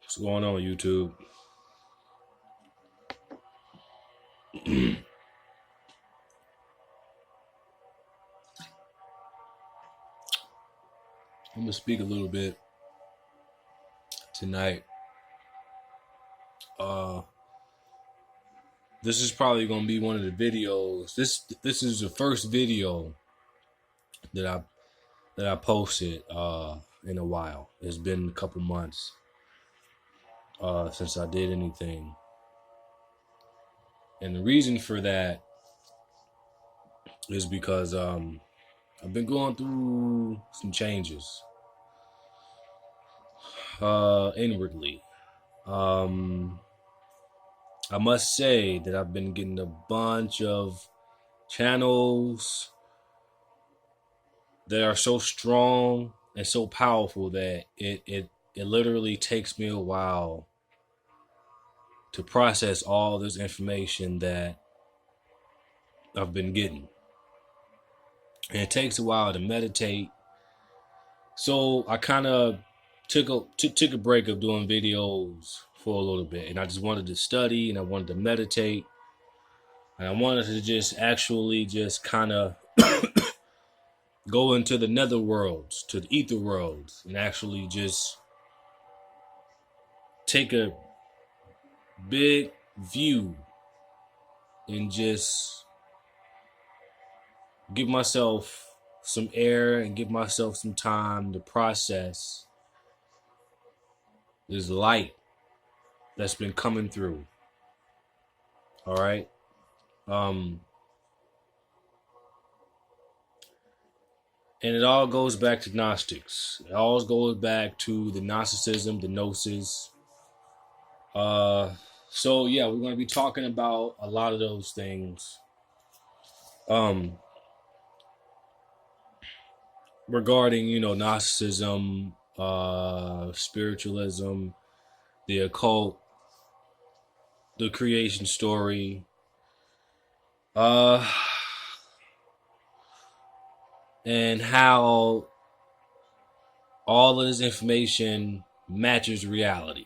What's going on, YouTube? I'm gonna speak a little bit tonight. This is probably gonna be one of the videos. This is the first video that I posted in a while. It's been a couple months since I did anything, and the reason for that is because I've been going through some changes inwardly. I must say that I've been getting a bunch of channels that are so strong and so powerful that it literally takes me a while to process all this information that I've been getting. And it takes a while to meditate. So I kind of took a break of doing videos for a little bit, and I just wanted to study and I wanted to meditate, and I wanted to just actually just kind of go into the nether worlds, to the ether worlds, and actually just take a big view and just give myself some air and give myself some time to process this light that's been coming through. All right. And it all goes back to Gnostics. It all goes back to the Gnosticism, the Gnosis. So yeah, we're going to be talking about a lot of those things. Regarding, Gnosticism, spiritualism, the occult, the creation story, and how all of this information matches reality.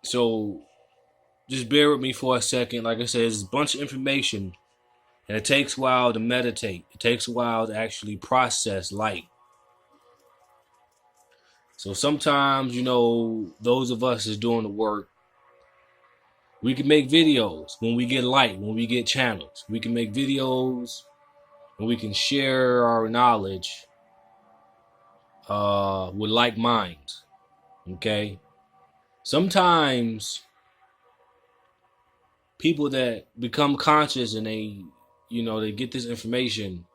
So just bear with me for a second. Like I said, there's a bunch of information, and it takes a while to meditate. It takes a while to actually process light. So sometimes, those of us that's doing the work, we can make videos when we get light, when we get channels. We can make videos and we can share our knowledge with like minds. Okay? Sometimes people that become conscious and they get this information,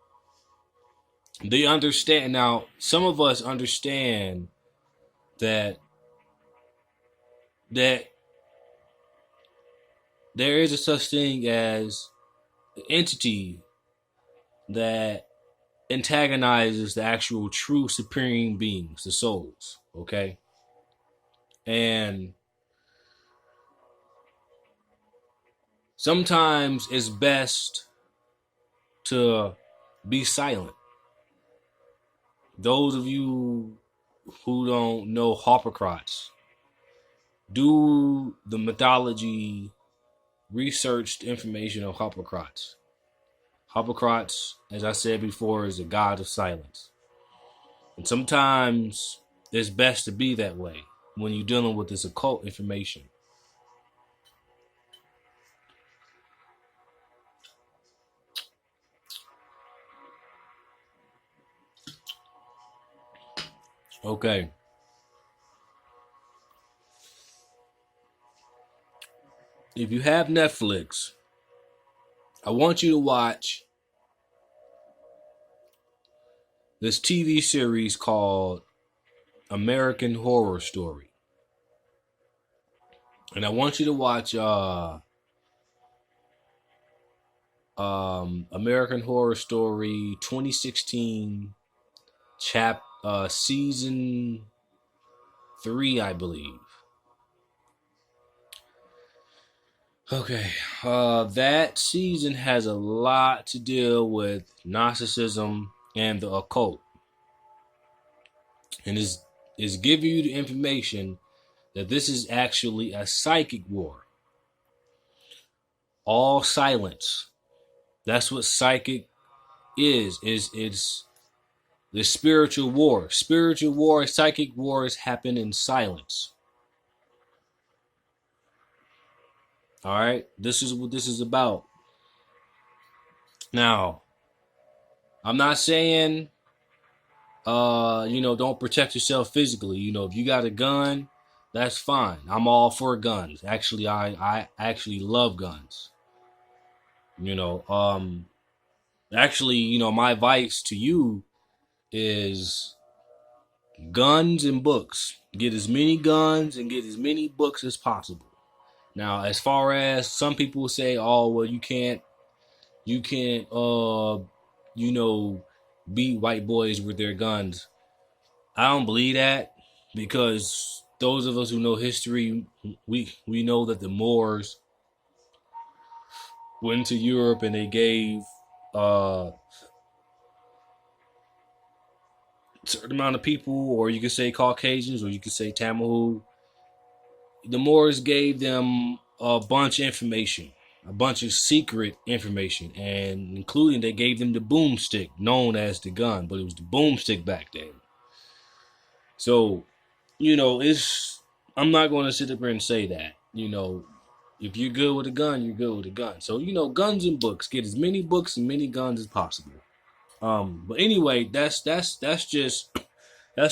they understand. Now, some of us understand that there is a such thing as an entity that antagonizes the actual true supreme beings, the souls, okay? And sometimes it's best to be silent. Those of you who don't know Harpocrates, do the mythology researched information of Harpocrates. Harpocrates, as I said before, is a god of silence. And sometimes it's best to be that way when you're dealing with this occult information. Okay. If you have Netflix, I want you to watch this TV series called American Horror Story. And I want you to watch American Horror Story 2016 season 3, I believe. Okay, that season has a lot to deal with Gnosticism and the occult. And is giving you the information that this is actually a psychic war. All silence. That's what psychic is. It's the spiritual war. Spiritual war, psychic wars happen in silence. All right? This is what this is about. Now, I'm not saying don't protect yourself physically. If you got a gun, that's fine. I'm all for guns. Actually, I actually love guns. You know, my advice to you is guns and books. Get as many guns and get as many books as possible. Now, as far as some people say, oh well, you can't, beat white boys with their guns. I don't believe that, because those of us who know history, we know that the Moors went to Europe and they gave a certain amount of people, or you could say Caucasians, or you could say Tamil. The Moors gave them a bunch of information, a bunch of secret information, and including they gave them the boomstick, known as the gun, but it was the boomstick back then. So, I'm not going to sit up here and say that. If you're good with a gun, you're good with a gun. So, guns and books. Get as many books and many guns as possible. But anyway, that's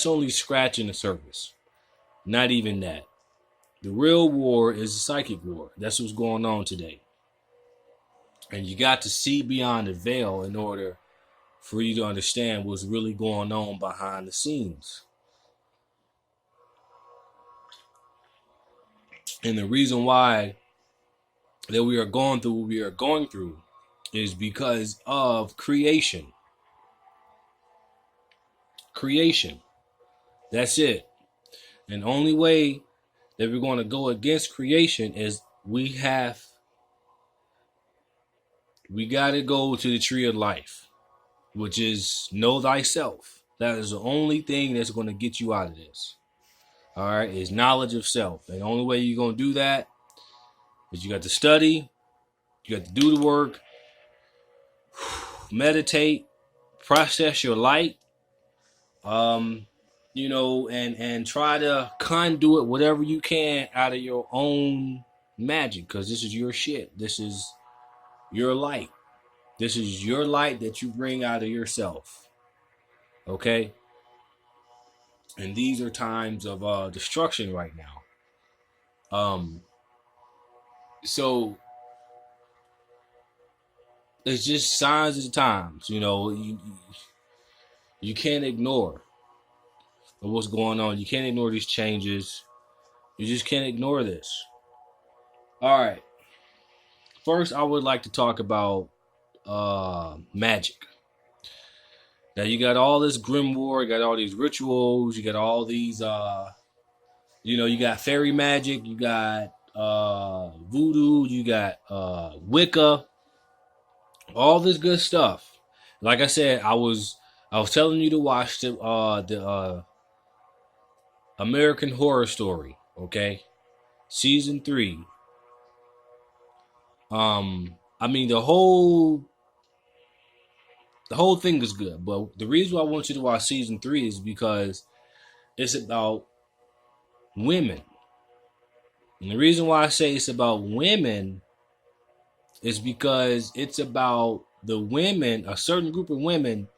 only scratching the surface. Not even that. The real war is a psychic war. That's what's going on today. And you got to see beyond the veil in order for you to understand what's really going on behind the scenes. And the reason why that we are going through what we are going through is because of creation. Creation. That's it. And the only way that we're going to go against creation is we got to go to the tree of life, which is know thyself. That is the only thing that's going to get you out of this. All right, is knowledge of self. And the only way you're going to do that is you got to study, you got to do the work, meditate, process your light, and try to conduit whatever you can out of your own magic, because this is your shit. This is your light. This is your light that you bring out of yourself. Okay? And these are times of destruction right now. So it's just signs of the times. You can't ignore what's going on. You can't ignore these changes. You just can't ignore this. All right. First, I would like to talk about magic. Now, you got all this grimoire, you got all these rituals, you got all these, you got fairy magic, you got voodoo, you got Wicca, all this good stuff. Like I said, I was telling you to watch the American Horror Story, okay? Season 3. The whole thing is good, but the reason why I want you to watch season 3 is because it's about women. And the reason why I say it's about women is because it's about the women, a certain group of women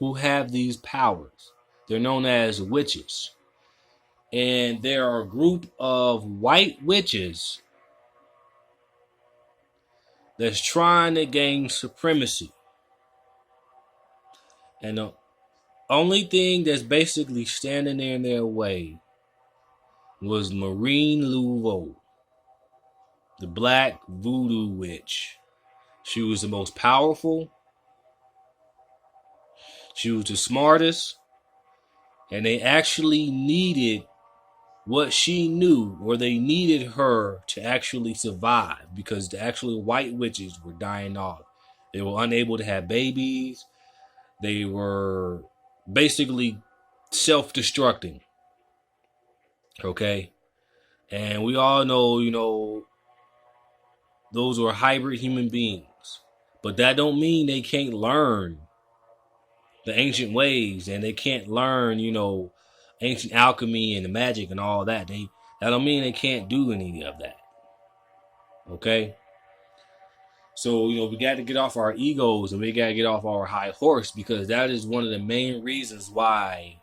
who have these powers. They're known as witches. And there are a group of white witches that's trying to gain supremacy. And the only thing that's basically standing there in their way was Maureen Laveau, the black voodoo witch. She was the most powerful. She was the smartest. And they actually needed what she knew, or they needed her to actually survive, because the actual white witches were dying off. They were unable to have babies. They were basically self-destructing. Okay? And we all know, those are hybrid human beings. But that don't mean they can't learn the ancient ways and they can't learn, ancient alchemy and the magic and all that. That don't mean they can't do any of that. Okay? So, we got to get off our egos and we got to get off our high horse, because that is one of the main reasons why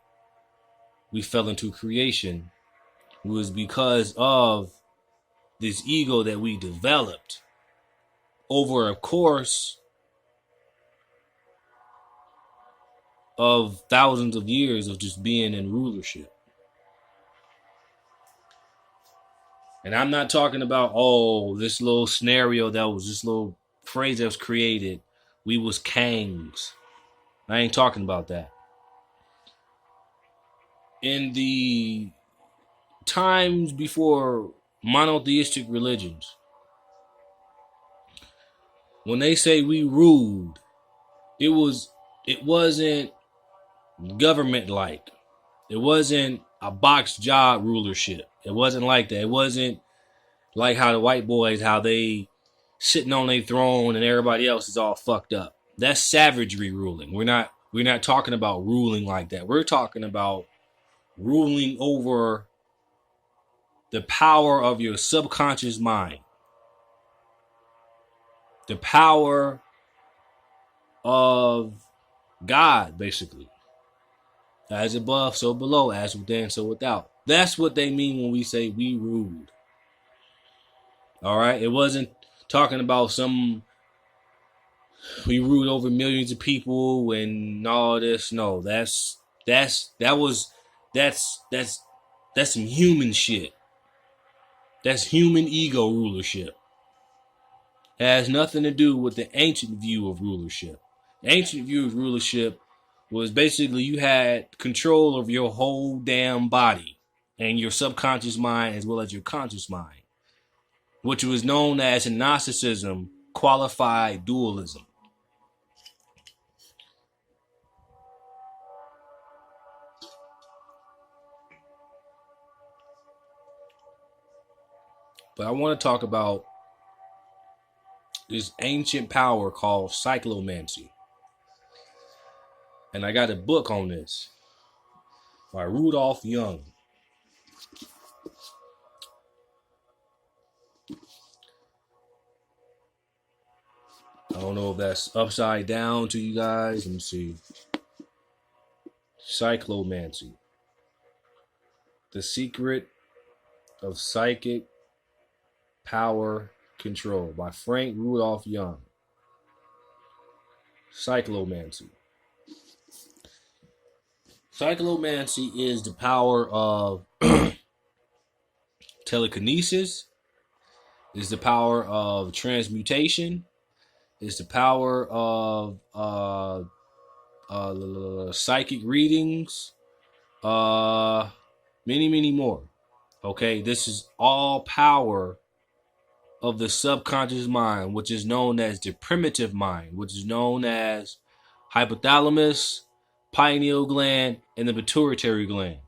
we fell into creation, was because of this ego that we developed over a course of thousands of years of just being in rulership. And I'm not talking about, this little scenario that was this little phrase that was created. We was kangs. I ain't talking about that. In the times before monotheistic religions, when they say we ruled, it wasn't government like. It wasn't a box job rulership. It wasn't like that. It wasn't like how the white boys, how they sitting on their throne and everybody else is all fucked up. That's savagery ruling. We're not talking about ruling like that. We're talking about ruling over the power of your subconscious mind. The power of God, basically. As above, so below, as within, so without. That's what they mean when we say we ruled. All right? It wasn't talking about we ruled over millions of people and all this. No, that's some human shit. That's human ego rulership. It has nothing to do with the ancient view of rulership. The ancient view of rulership was basically you had control of your whole damn body and your subconscious mind as well as your conscious mind, which was known as in Gnosticism, qualified dualism. But I want to talk about this ancient power called Cyclomancy. And I got a book on this by Rudolph Young. I don't know if that's upside down to you guys. Let me see. Cyclomancy. The Secret of Psychic Power Control by Frank Rudolph Young. Cyclomancy. Cyclomancy is the power of telekinesis, is the power of transmutation, is the power of psychic readings, many more. Okay, this is all power of the subconscious mind, which is known as the primitive mind, which is known as hypothalamus, pineal gland, and the pituitary gland.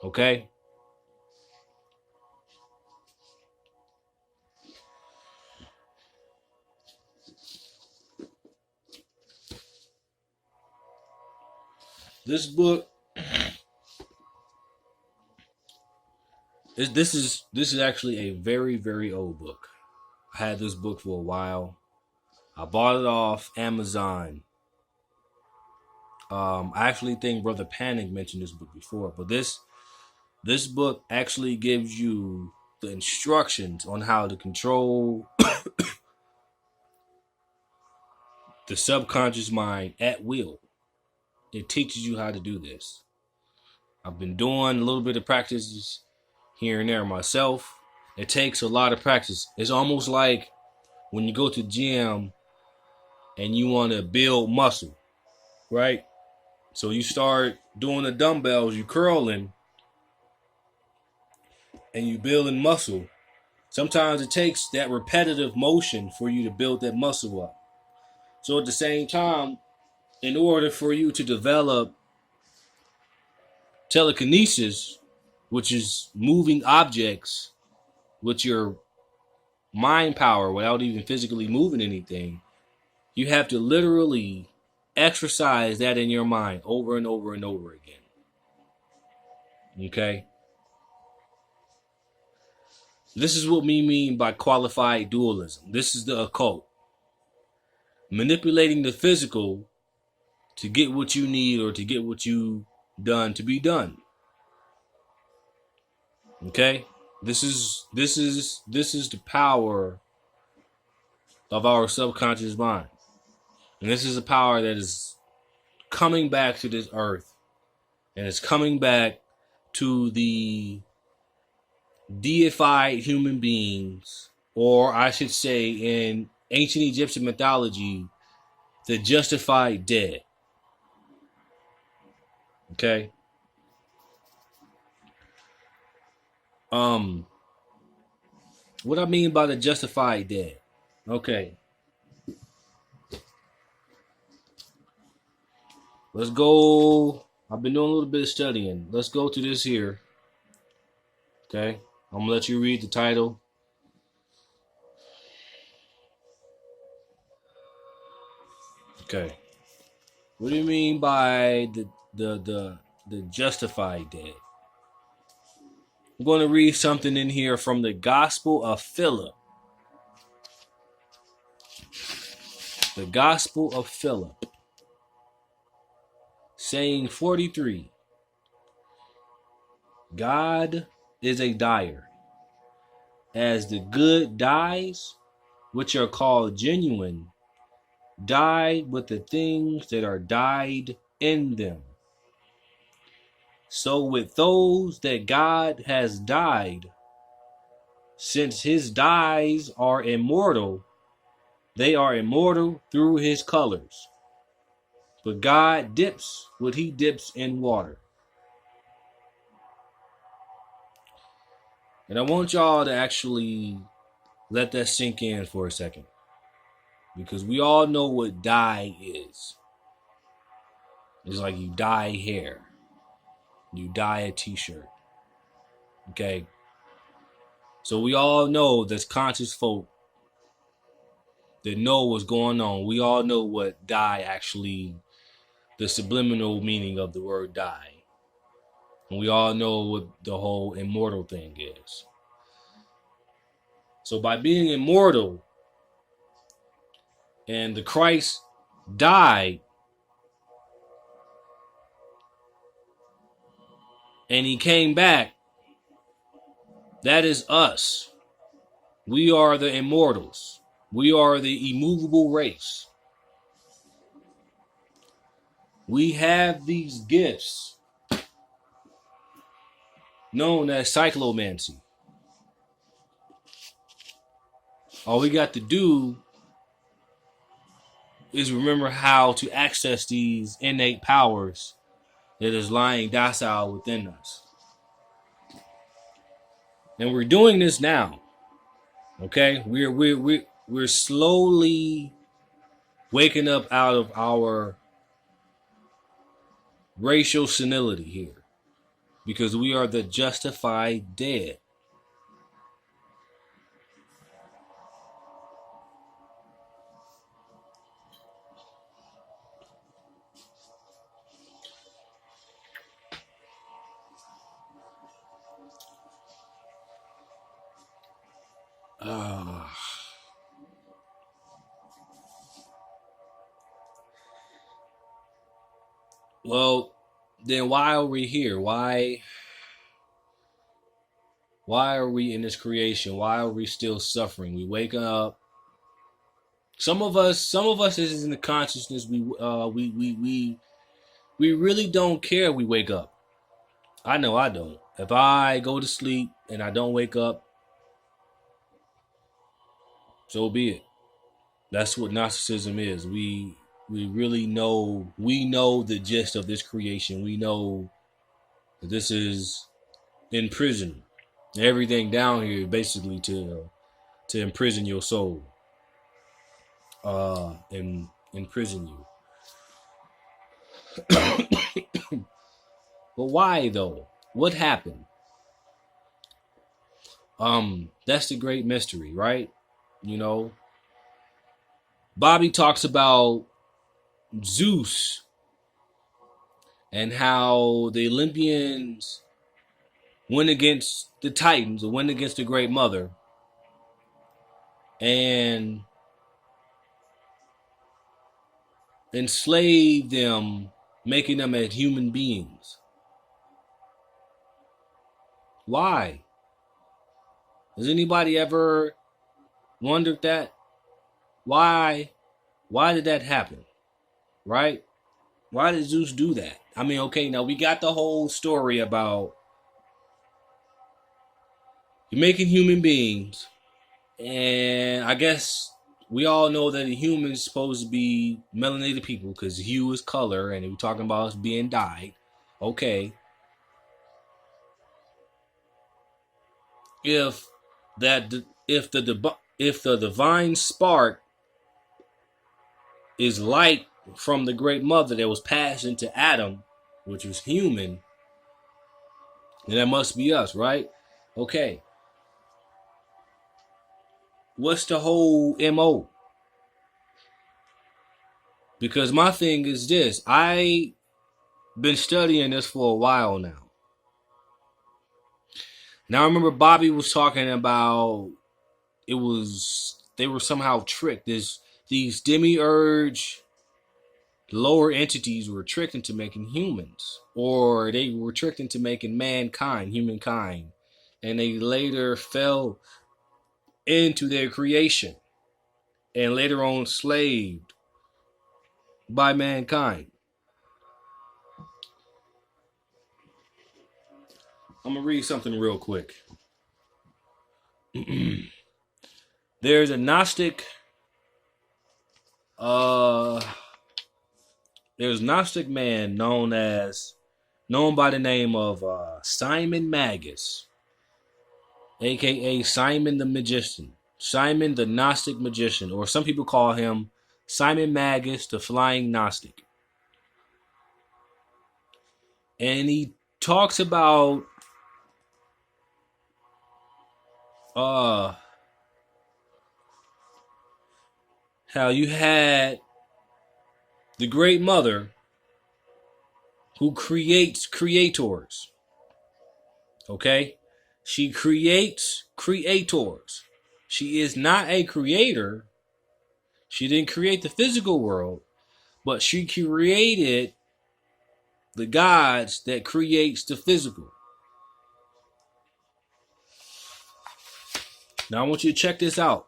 Okay? This book, this is actually a very, very old book. I had this book for a while. I bought it off Amazon. I actually think Brother Panic mentioned this book before, but this book actually gives you the instructions on how to control the subconscious mind at will. It teaches you how to do this. I've been doing a little bit of practices here and there myself. It takes a lot of practice. It's almost like when you go to the gym and you want to build muscle, right? So you start doing the dumbbells, you curling, and you building muscle. Sometimes it takes that repetitive motion for you to build that muscle up. So at the same time, in order for you to develop Telekinesis, which is moving objects with your mind power without even physically moving anything, you have to literally exercise that in your mind over and over and over again. Okay? This is what we mean by qualified dualism. This is the occult. Manipulating the physical to get what you need or to get what you done to be done. Okay? This is the power of our subconscious mind. And this is a power that is coming back to this earth, and it's coming back to the deified human beings, or I should say in ancient Egyptian mythology, the justified dead. Okay? What I mean by the justified dead. Okay. Let's go. I've been doing a little bit of studying. Let's go to this here. Okay. I'm going to let you read the title. Okay. What do you mean by the justified dead? I'm going to read something in here from the Gospel of Philip. The Gospel of Philip. Saying 43. God is a dyer. As the good dyes, which are called genuine, dyed with the things that are dyed in them. So with those that God has dyed, since his dyes are immortal, they are immortal through his colors. But God dips what he dips in water. And I want y'all to actually let that sink in for a second. Because we all know what dye is. It's like you dye hair. You dye a t-shirt. Okay? So we all know there's conscious folk that know what's going on. We all know what dye actually, the subliminal meaning of the word dye. And we all know what the whole immortal thing is. So by being immortal, and the Christ died, and he came back, that is us. We are the immortals. We are the immovable race. We have these gifts known as cyclomancy. All we got to do is remember how to access these innate powers that is lying docile within us. And we're doing this now. Okay? We're slowly waking up out of our racial senility here. Because we are the justified dead. Well, then why are we here? Why are we in this creation? Why are we still suffering? We wake up. Some of us is in the consciousness. We really don't care. We wake up. I know I don't. If I go to sleep and I don't wake up, so be it. That's what Gnosticism is. We really know. We know the gist of this creation. We know that this is in prison. Everything down here basically to imprison your soul, and imprison you. But why though? What happened? That's the great mystery, right? You know, Bobby talks about Zeus and how the Olympians went against the Titans or went against the Great Mother and enslaved them, making them as human beings. Why? Has anybody ever wondered that? Why? Why did that happen? Right? Why did Zeus do that? I mean, okay, now we got the whole story about making human beings, and I guess we all know that a human is supposed to be melanated people because hue is color, and we're talking about us being dyed. Okay, if that if the divine spark is light from the great mother that was passed into Adam, which was human, then that must be us, right? Okay, what's the whole MO? Because my thing is this, I been studying this for a while now. Now I remember Bobby was talking about it was they were somehow tricked. These demiurge lower entities were tricked into making humans, or they were tricked into making mankind, humankind, and they later fell into their creation and later on enslaved by mankind. I'm gonna read something real quick. There's a Gnostic uh there's a Gnostic man known by the name of Simon Magus, aka Simon the Magician, Simon the Gnostic Magician, or some people call him Simon Magus the Flying Gnostic. And he talks about uh how you had the Great Mother who creates creators. Okay? She creates creators. She is not a creator. She didn't create the physical world, but she created the gods that creates the physical. Now I want you to check this out.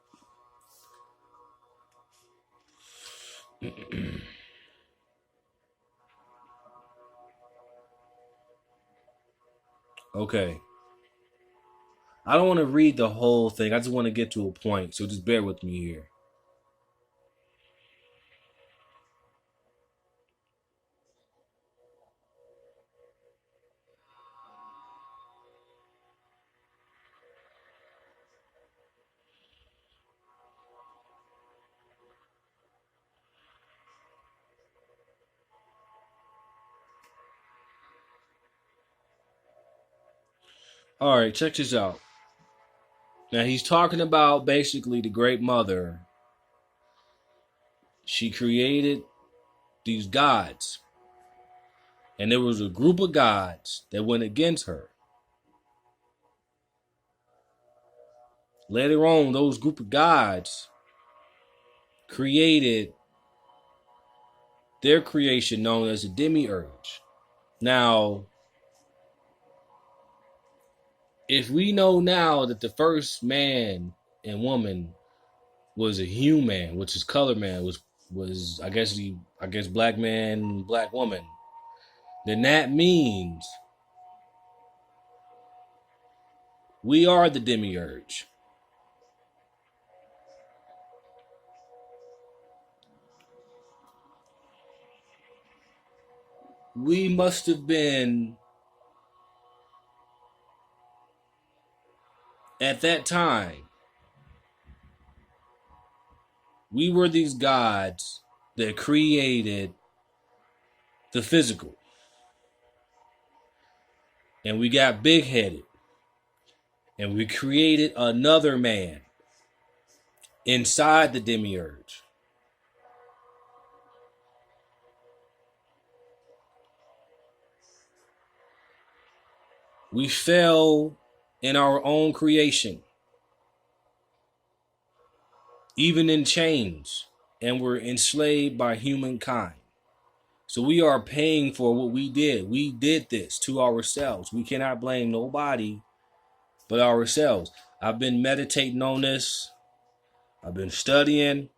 Okay. I don't want to read the whole thing. I just want to get to a point. So just bear with me here. All right, check this out. Now he's talking about basically the Great Mother. She created these gods, and there was a group of gods that went against her. Later on, those group of gods created their creation known as the demiurge. Now, if we know now that the first man and woman was a human, which is color man, was I guess black man, black woman, then that means we are the demiurge. We must have been at that time. We were these gods that created the physical. and we got big headed, and we created another man inside the demiurge. We fell in our own creation, even in chains, and were enslaved by humankind. So we are paying for what we did. We did this to ourselves. We cannot blame nobody but ourselves. I've been meditating on this. I've been studying.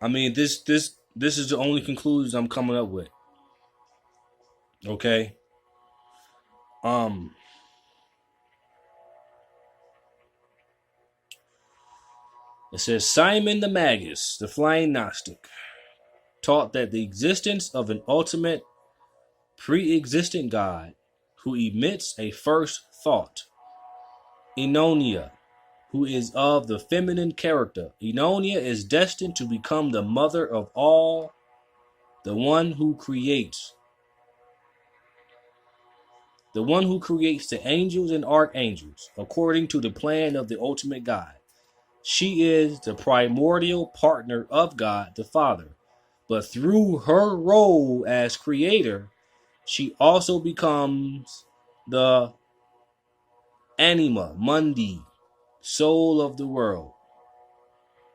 I mean, this is the only conclusions I'm coming up with. Okay. It says Simon the Magus, the flying Gnostic, taught that the existence of an ultimate pre-existent God who emits a first thought, Enonia, who is of the feminine character. Enonia is destined to become the mother of all, the one who creates. The one who creates the angels and archangels, according to the plan of the ultimate God. She is the primordial partner of God the Father. But through her role as creator, she also becomes the anima mundi, soul of the world.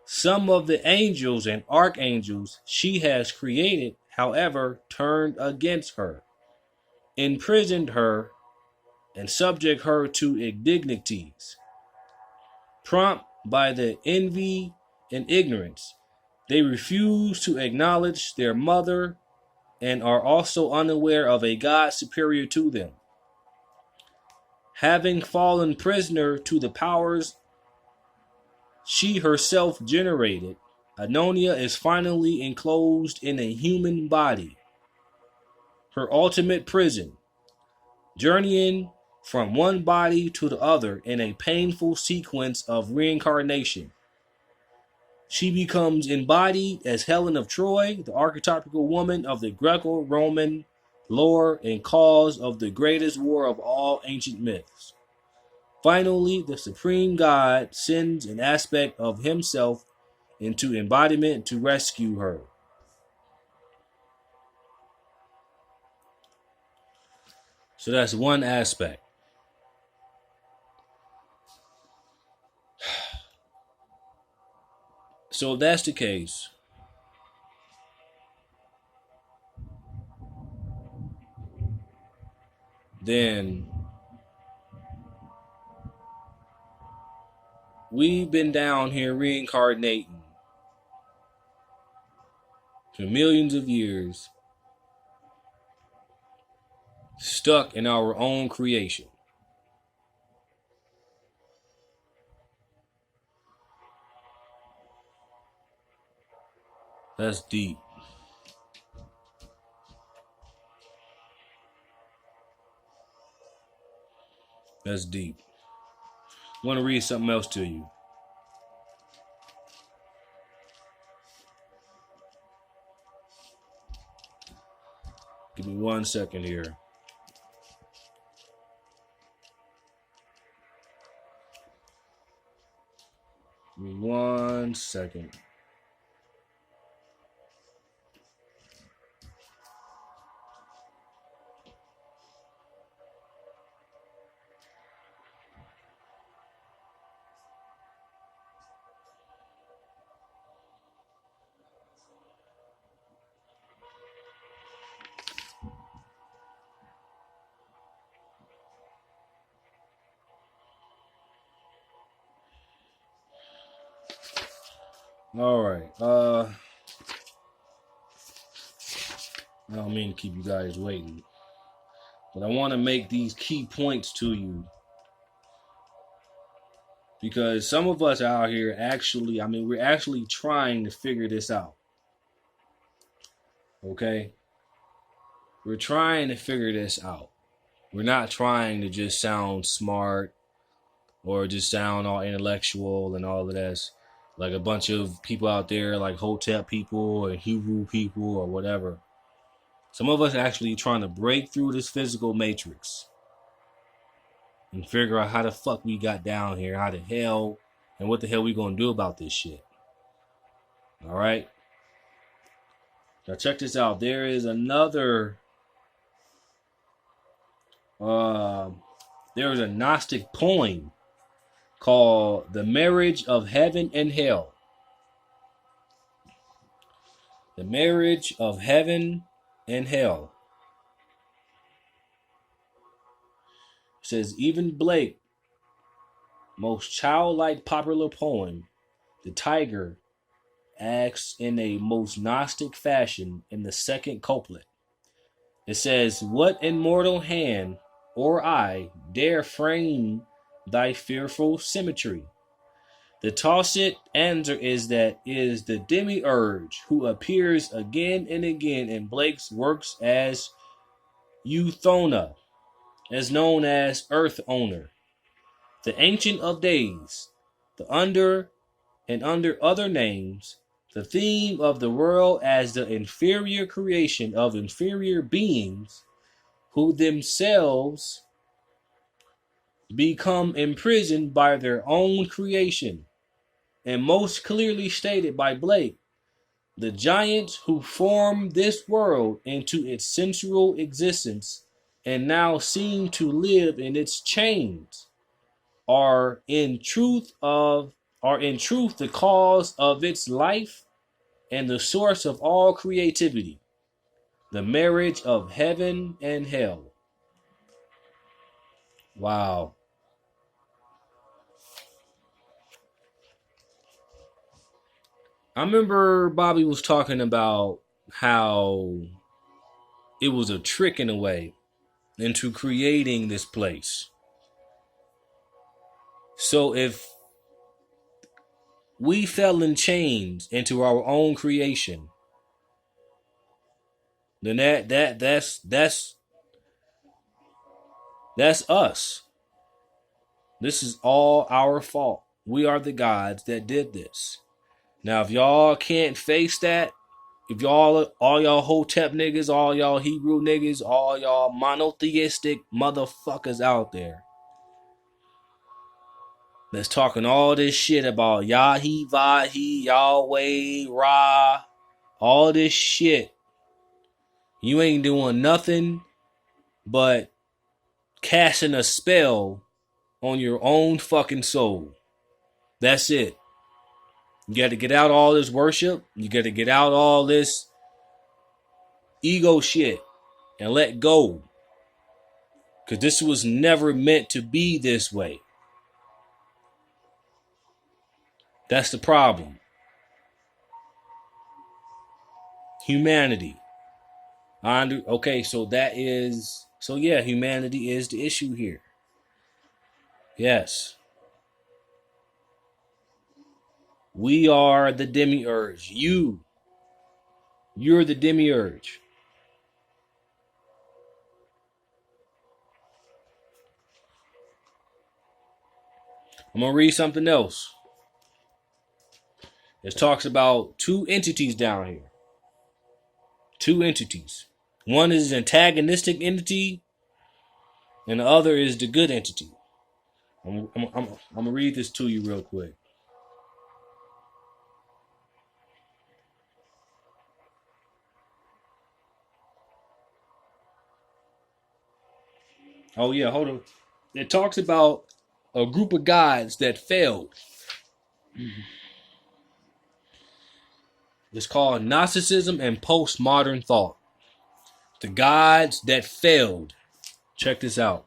Some of the angels and archangels she has created, however, turned against her, imprisoned her, and subject her to indignities. Prompt by the envy and ignorance, they refuse to acknowledge their mother and are also unaware of a God superior to them. Having fallen prisoner to the powers she herself generated, Enonia is finally enclosed in a human body, her ultimate prison, journeying from one body to the other in a painful sequence of reincarnation. She becomes embodied as Helen of Troy, the archetypical woman of the Greco-Roman lore and cause of the greatest war of all ancient myths. Finally, the supreme God sends an aspect of himself into embodiment to rescue her. So that's one aspect. So if that's the case, then we've been down here reincarnating for millions of years, stuck in our own creation. That's deep. That's deep. I want to read something else to you. Give me 1 second here. Give me 1 second. All right. I don't mean to keep you guys waiting, but I want to make these key points to you because some of us out here actually, we're actually trying to figure this out. Okay? We're trying to figure this out. We're not trying to just sound smart or just sound all intellectual and all of this. Like a bunch of people out there, like Hotep people or Hebrew people or whatever. Some of us actually trying to break through this physical matrix and figure out how the fuck we got down here, how the hell, and what the hell we gonna do about this shit. All right. Now check this out. There is another. There is a Gnostic poem called "The Marriage of Heaven and Hell." The marriage of heaven and hell. It says even Blake, most childlike popular poem, the tiger acts in a most Gnostic fashion in the second couplet. It says, "What immortal hand or eye dare frame thy fearful symmetry?" The tacit answer is that it is the demiurge who appears again and again in Blake's works as Euthona, as known as Earth Owner, the Ancient of Days, the under and under other names, the theme of the world as the inferior creation of inferior beings who themselves become imprisoned by their own creation, and most clearly stated by Blake, the giants who formed this world into its sensual existence and now seem to live in its chains are in truth the cause of its life and the source of all creativity, the marriage of heaven and hell. Wow. I remember Bobby was talking about how it was a trick in a way into creating this place. So if we fell in chains into our own creation, then that's us. This is all our fault. We are the gods that did this. Now, if y'all can't face that, if all y'all Hotep niggas, all y'all Hebrew niggas, all y'all monotheistic motherfuckers out there that's talking all this shit about Yahi, Vahi, Yahweh, Ra, all this shit, you ain't doing nothing but casting a spell on your own fucking soul. That's it. You got to get out all this worship. You got to get out all this ego shit and let go. Because this was never meant to be this way. That's the problem. Humanity. Okay, so humanity is the issue here. Yes. We are the demiurge. You're the demiurge. I'm going to read something else. It talks about two entities down here. Two entities. One is an antagonistic entity, and the other is the good entity. I'm going to read this to you real quick. Oh, yeah, hold on. It talks about a group of gods that failed. It's called Gnosticism and Postmodern Thought. The gods that failed. Check this out.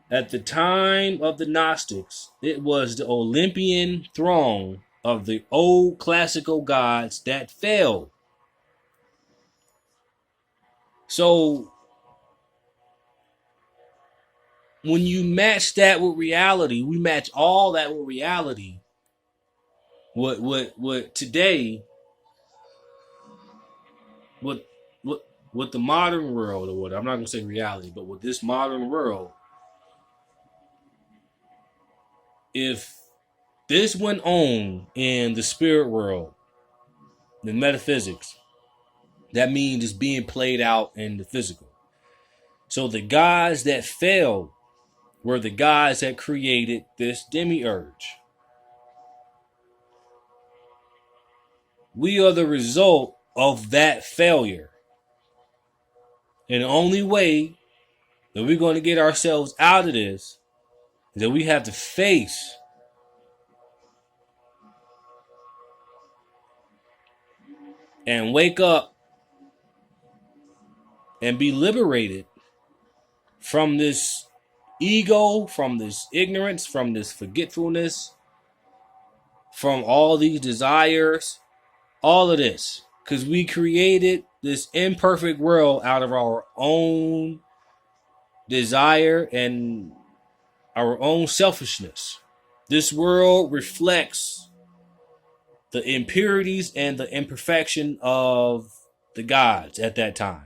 At the time of the Gnostics, it was the Olympian throne of the old classical gods that failed. So, when you match that with reality, we match all that with reality. What today, what the modern world, or what, I'm not gonna say reality, but with this modern world, if this went on in the spirit world, the metaphysics. That means it's being played out in the physical. So the gods that fell were the gods that created this demiurge. We are the result of that failure. And the only way that we're going to get ourselves out of this is that we have to face and wake up and be liberated from this ego, from this ignorance, from this forgetfulness, from all these desires, all of this. Because we created this imperfect world out of our own desire and our own selfishness. This world reflects the impurities and the imperfection of the gods at that time.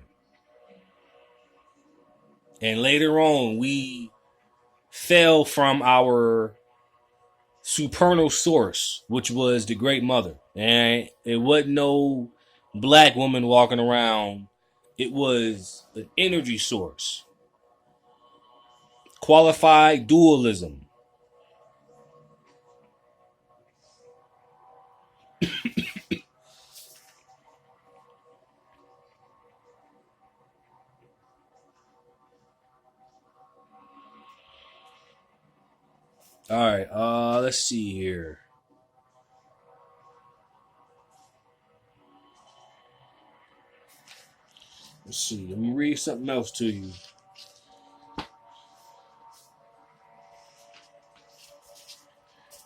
And later on, we fell from our supernal source, which was the Great Mother. And it wasn't no black woman walking around. It was an energy source. Qualified dualism. All right, let's see here. Let's see. Let me read something else to you.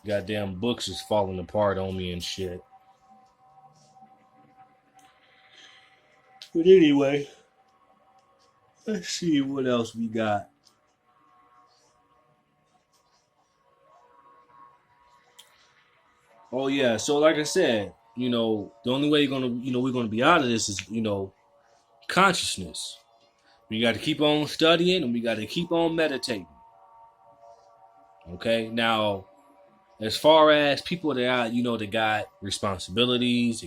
Goddamn books is falling apart on me and shit. But anyway, let's see what else we got. Oh yeah, so like I said, the only way we're gonna be out of this is, consciousness. We got to keep on studying and we got to keep on meditating. Okay, now as far as people that they got responsibilities,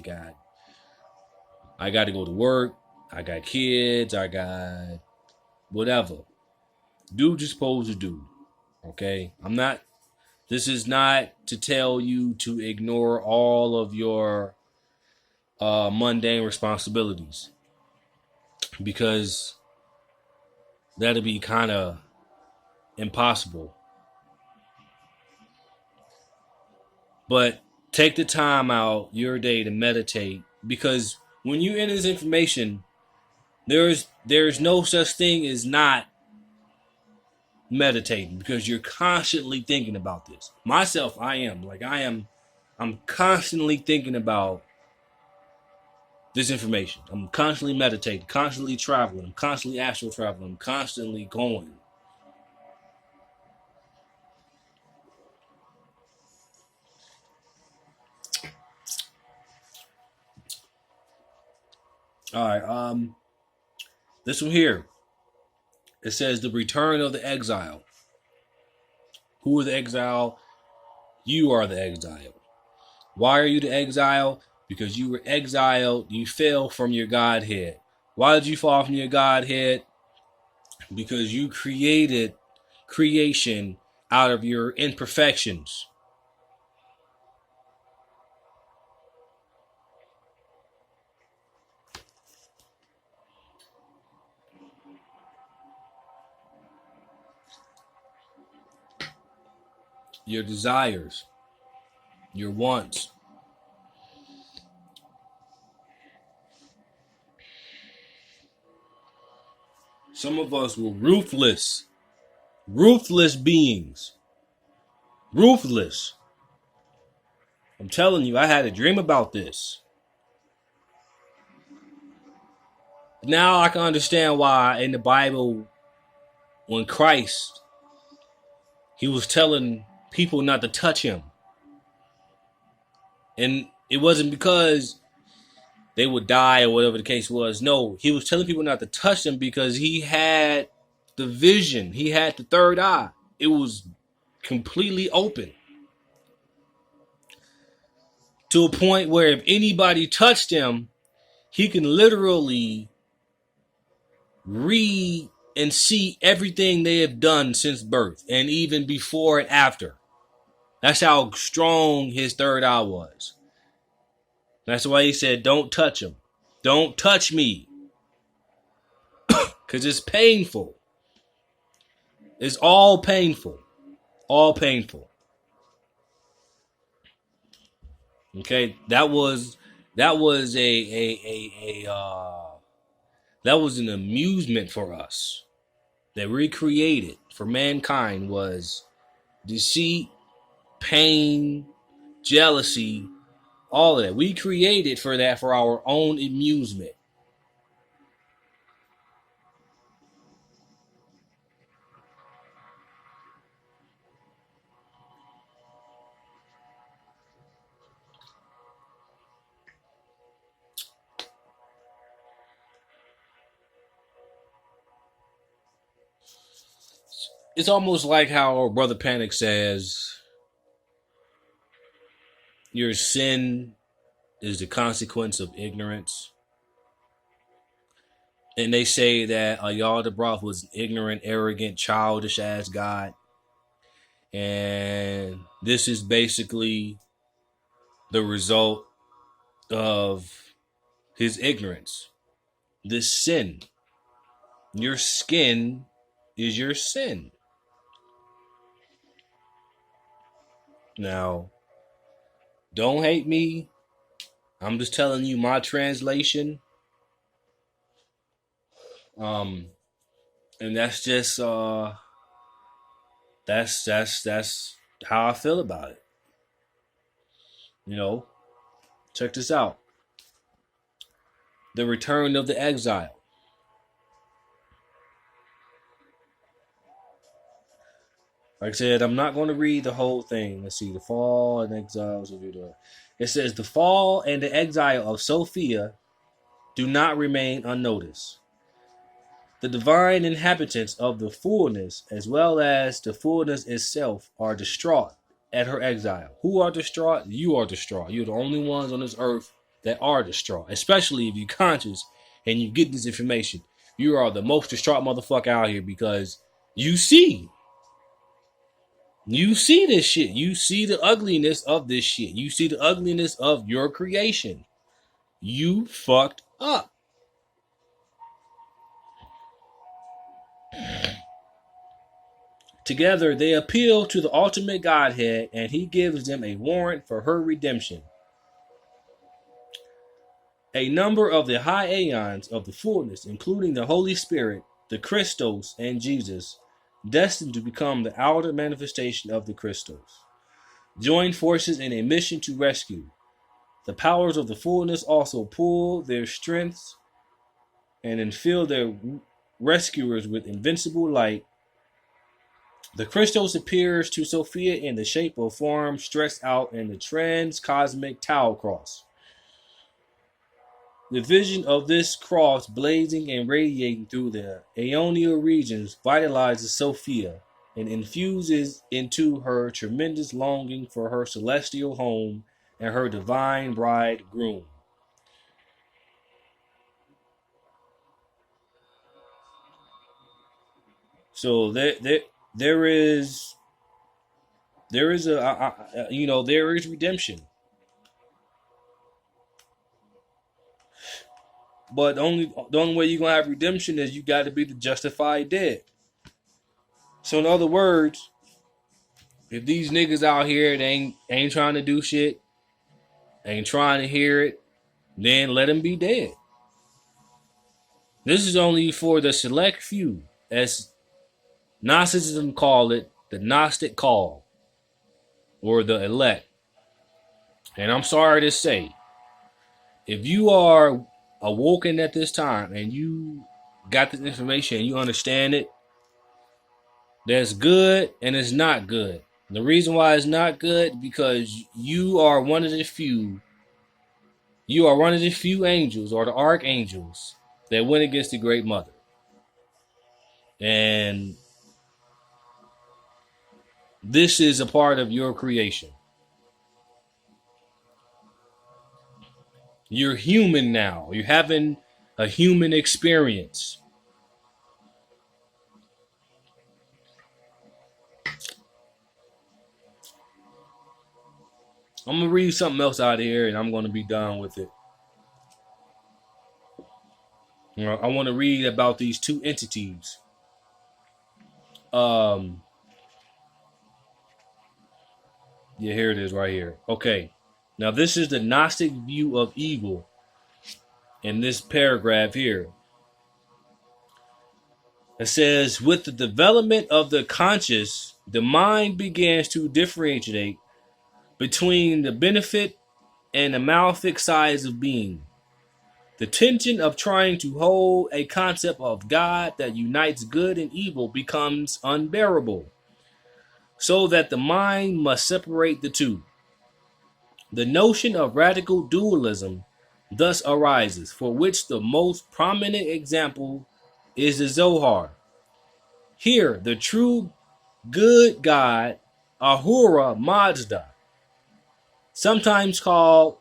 I got to go to work, I got kids, I got whatever. Do what you're supposed to do. Okay, this is not to tell you to ignore all of your mundane responsibilities, because that'll be kind of impossible. But take the time out your day to meditate, because when you enter this information, there's no such thing as not meditating, because you're constantly thinking about this. Myself, I'm constantly thinking about this information. I'm constantly meditating, constantly traveling, I'm constantly astral traveling, I'm constantly going. All right, this one here. It says the return of the exile. Who is the exile? You are the exile. Why are you the exile? Because you were exiled. You fell from your Godhead. Why did you fall from your Godhead? Because you created creation out of your imperfections. Your desires, your wants. Some of us were ruthless beings. Ruthless. I'm telling you, I had a dream about this. Now I can understand why in the Bible, when Christ, he was telling people not to touch him. And it wasn't because they would die or whatever the case was. No, he was telling people not to touch them because he had the vision. He had the third eye. It was completely open. to a point where if anybody touched him, he can literally read and see everything they have done since birth and even before and after. That's how strong his third eye was. That's why he said, don't touch him. Don't touch me. Because it's painful. It's all painful. All painful. Okay, that was that was an amusement for us that we created for mankind, was deceit, pain, jealousy, all of that. We created for that for our own amusement. It's almost like how our brother Panic says, your sin is the consequence of ignorance. And they say that Yah the Broth was an ignorant, arrogant, childish ass God. And this is basically the result of his ignorance. This sin. Your skin is your sin. Now, don't hate me. I'm just telling you my translation. And that's just that's how I feel about it. You know, check this out. The return of the exile. Like I said, I'm not going to read the whole thing. Let's see, the fall and exile. It says the fall and the exile of Sophia do not remain unnoticed. The divine inhabitants of the fullness, as well as the fullness itself, are distraught at her exile. Who are distraught? You are distraught. You're the only ones on this earth that are distraught, especially if you're conscious and you get this information. You are the most distraught motherfucker out here because you see this shit. You see the ugliness of this shit. You see the ugliness of your creation. You fucked up. Together, they appeal to the ultimate Godhead, and he gives them a warrant for her redemption. A number of the high aeons of the fullness, including the Holy Spirit, the Christos, and Jesus, destined to become the outer manifestation of the Christos, join forces in a mission to rescue. The powers of the fullness also pool their strengths and infill their rescuers with invincible light. The Christos appears to Sophia in the shape of form stretched out in the trans-cosmic Tau cross. The vision of this cross blazing and radiating through the aeonial regions vitalizes Sophia and infuses into her tremendous longing for her celestial home and her divine bridegroom. So there is there is redemption, but the only way you're gonna have redemption is you got to be the justified dead. So in other words, if these niggas out here they ain't trying to do shit, ain't trying to hear it, then let them be dead. This is only for the select few, as Gnosticism call it, the Gnostic call, or the elect. And I'm sorry to say, if you are awoken at this time and you got this information and you understand it, that's good and it's not good. The reason why it's not good because you are one of the few. You are one of the few angels or the archangels that went against the Great Mother. And this is a part of your creation. You're human now. You're having a human experience. I'm going to read something else out of here and I'm going to be done with it. I want to read about these two entities. Yeah, here it is right here. Okay. Now, this is the Gnostic view of evil in this paragraph here. It says, with the development of the conscious, the mind begins to differentiate between the benefit and the malefic sides of being. The tension of trying to hold a concept of God that unites good and evil becomes unbearable, so that the mind must separate the two. The notion of radical dualism thus arises, for which the most prominent example is the Zohar. Here, the true good God, Ahura Mazda, sometimes called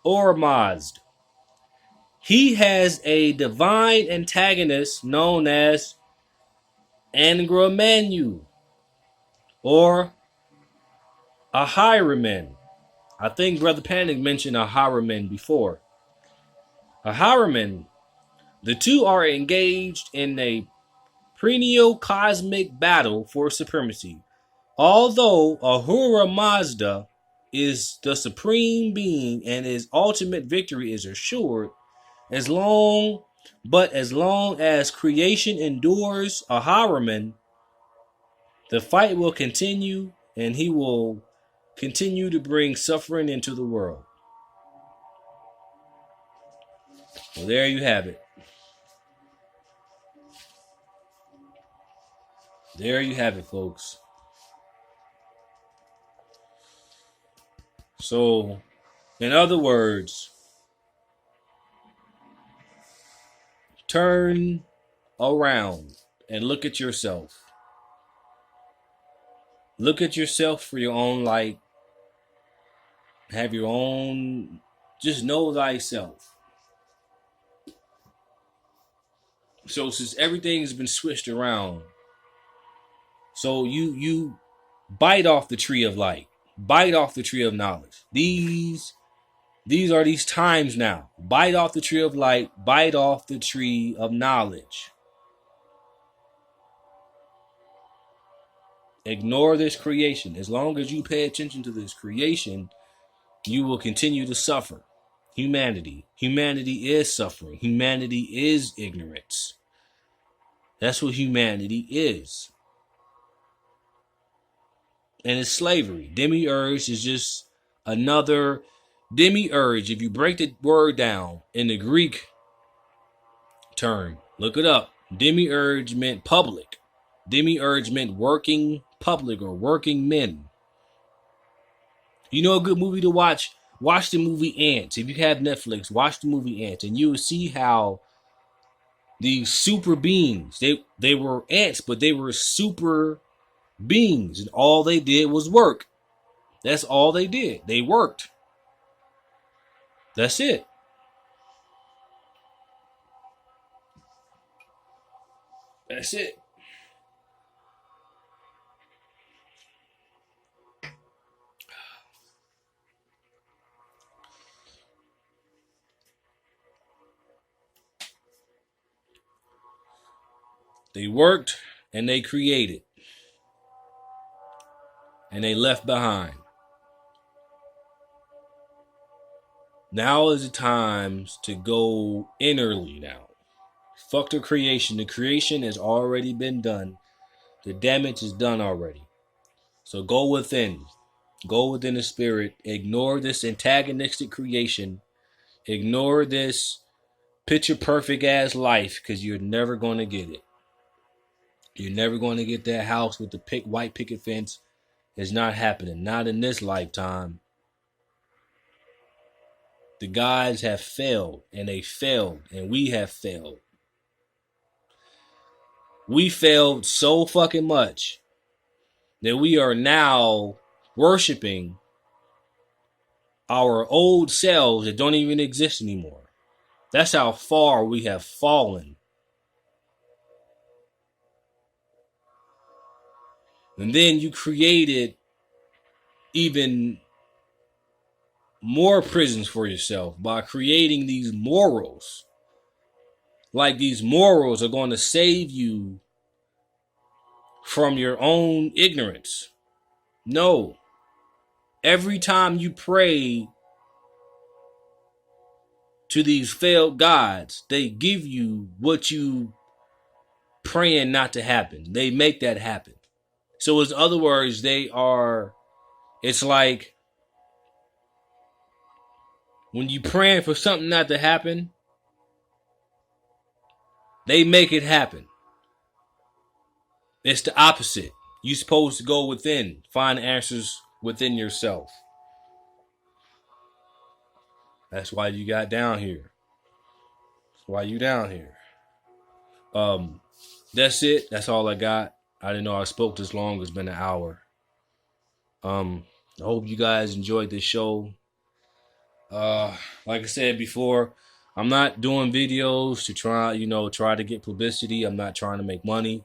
Ormazd, he has a divine antagonist known as Angramanu or Ahriman. I think Brother Panic mentioned Ahriman before. Ahriman, the two are engaged in a perennial cosmic battle for supremacy. Although Ahura Mazda is the supreme being and his ultimate victory is assured, as long as creation endures Ahriman, the fight will continue and he will continue to bring suffering into the world. Well, there you have it. There you have it, folks. So, in other words, turn around and look at yourself. Look at yourself for your own light. Have your own, just know thyself. So since everything's been switched around, so you bite off the tree of light, bite off the tree of knowledge. These are these times now. Bite off the tree of light, bite off the tree of knowledge. Ignore this creation. As long as you pay attention to this creation, you will continue to suffer. Humanity is suffering. Humanity is ignorance. That's what humanity is. And it's slavery. Demiurge is just another demiurge. If you break the word down in the Greek term, look it up. Demiurge meant public. Demiurge meant working public or working men. You know a good movie to watch? Watch the movie Ants. If you have Netflix, watch the movie Ants, and you will see how these super beings, they were ants, but they were super beings, and all they did was work. That's all they did. They worked. That's it. That's it. They worked and they created and they left behind. Now is the time to go innerly now. Fuck the creation. The creation has already been done. The damage is done already. So go within. Go within the spirit. Ignore this antagonistic creation. Ignore this picture perfect ass life because you're never going to get it. You're never going to get that house with the white picket fence. It's not happening. Not in this lifetime. The gods have failed and they failed and we have failed. We failed so fucking much that we are now worshiping our old selves that don't even exist anymore. That's how far we have fallen. And then you created even more prisons for yourself by creating these morals. Like these morals are going to save you from your own ignorance. No. Every time you pray to these failed gods, they give you what you praying not to happen. They make that happen. So in other words, it's like when you praying for something not to happen, they make it happen. It's the opposite. You're supposed to go within, find answers within yourself. That's why you got down here. That's why you down here. That's it. That's all I got. I didn't know I spoke this long. It's been an hour. I hope you guys enjoyed this show. Like I said before, I'm not doing videos to try to get publicity. I'm not trying to make money.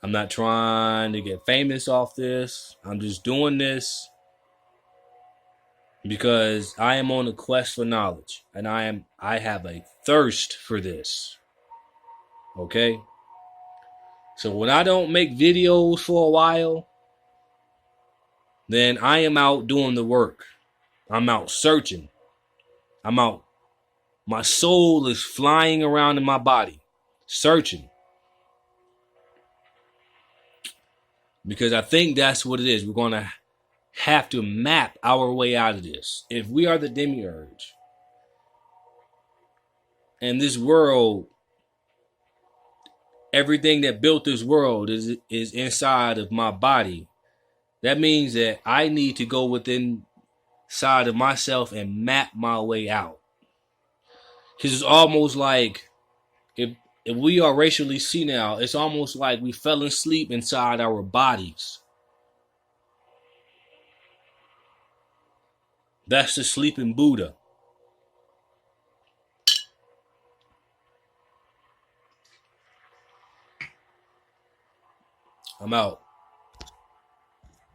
I'm not trying to get famous off this. I'm just doing this because I am on a quest for knowledge, and I have a thirst for this. Okay? So when I don't make videos for a while, then I am out doing the work. I'm out searching. I'm out. My soul is flying around in my body, searching. Because I think that's what it is. We're going to have to map our way out of this. If we are the demiurge, and this world, everything that built this world is inside of my body, that means that I need to go within side of myself and map my way out. Because it's almost like if we are racially senile, it's almost like we fell asleep inside our bodies. That's the sleeping Buddha. I'm out.